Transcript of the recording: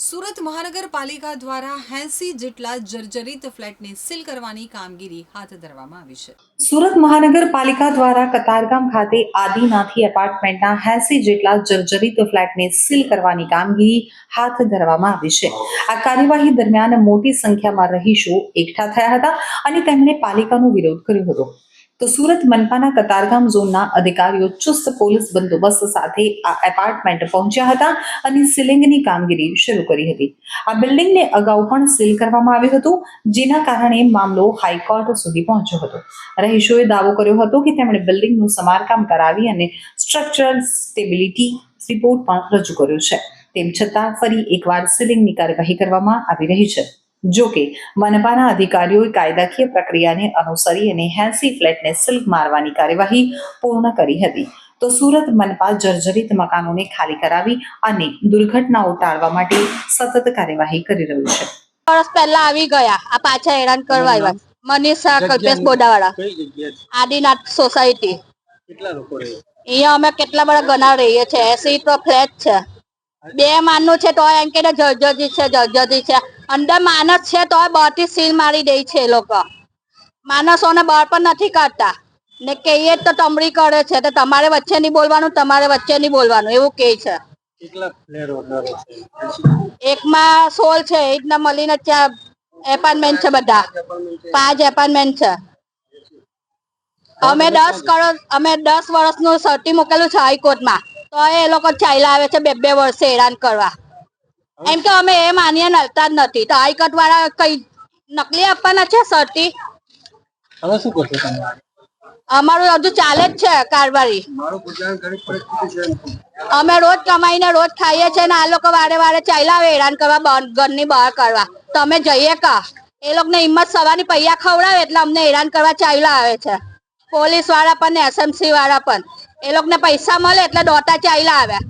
સુરત મહાનગરપાલિકા દ્વારા 80 જેટલા જર્જરિત ફ્લેટને સીલ કરવાની કામગીરી હાથ ધરવામાં આવી છે. સુરત મહાનગરપાલિકા દ્વારા કતારગામ ખાતે આદિનાથી એપાર્ટમેન્ટના 80 જેટલા જર્જરિત ફ્લેટને સીલ કરવાની કામગીરી હાથ ધરવામાં આવી છે. આ કાર્યવાહી દરમિયાન મોટી સંખ્યામાં રહીશો એકઠા થયા હતા અને તેમણે પાલિકાનો વિરોધ કર્યો હતો. તો સુરત મનપાના કતારગામ ઝોનના અધિકારીઓ ચુસ્ત પોલીસ બંદોબસ્ત સાથે આ એપાર્ટમેન્ટ પહોંચ્યા હતા અને સીલિંગની કામગીરી શરૂ કરી હતી. આ બિલ્ડિંગને અગાઉ પણ સીલ કરવામાં આવ્યું હતું, જેના કારણે મામલો હાઈકોર્ટ સુધી પહોંચ્યો હતો. રહીશોએ દાવો કર્યો હતો કે તેમણે બિલ્ડિંગનું સમારકામ કરાવી અને સ્ટ્રક્ચરલ સ્ટેબિલિટી રિપોર્ટ પણ રજૂ કર્યો છે. તેમ છતાં ફરી એકવાર સીલિંગની કાર્યવાહી કરવામાં આવી રહી છે. જો કે મનપાના અધિકારીઓએ કાયદાકીય પ્રક્રિયાને અનુસરી અને 80 ફ્લેટને સીલ મારવાની કાર્યવાહી પૂર્ણ કરી હતી. તો સુરત મનપા જર્જરિત મકાનોને ખાલી કરાવી અને દુર્ઘટનાઓ ટાળવા માટે સતત કાર્યવાહી કરી રહ્યું છે. વર્ષ પહેલા આવી ગયા, આ પાછા હેરાન કરવા આવ્યા. મનીષા કલ્પેશ બોડાવાળા, આદિનાથ સોસાયટી. અહીંયા અમે કેટલા બધા ગણા રહીએ છીએ. 80 તો ફ્લેટ છે. 2 માળનું છે તો એમ કે જર્જરી છે. અંદર માણસ છે તો બહારથી સીલ મારી દે છે. એ લોકો માણસોને બહાર પણ નથી કાઢતા ને કહીએ તો તમડી કરે છે. તો તમારે વચ્ચે નહીં બોલવાનું, તમારે વચ્ચે નહીં બોલવાનું એવું કહે છે. એકમાં 16 છે, એ રીતના મળીને 4 એપાર્ટમેન્ટ છે. બધા 5 એપાર્ટમેન્ટ છે. અમે 10 વર્ષનું સર્ટી મૂકેલું છે હાઈકોર્ટમાં, તો એ લોકો ચાલ્યા આવે છે 2 વર્ષે હેરાન કરવા. એમ કે અમે એ માન્ય નડતા જ નથી, તો હાઈકોર્ટ વાળા કઈ નકલી આપવાના છે સર્ટી. હવે શું કરશો તમે? અમારું હજુ ચાલે જ છે કારવારી. અમે રોજ કમાઈને રોજ ખાઈએ છીએ ને આ લોકો વારે વારે ચાલ્યા આવે હેરાન કરવા, ઘરની બહાર કરવા. તો અમે જઈએ કા? એ લોકોને હિંમત સવારની પૈયા ખવડાવે એટલે અમને હેરાન કરવા ચાલ્યા આવે છે. પોલીસ વાળા પણ ને SMC વાળા પણ, એ લોકોને પૈસા મળે એટલે દોતા ચાલ્યા આવ્યા.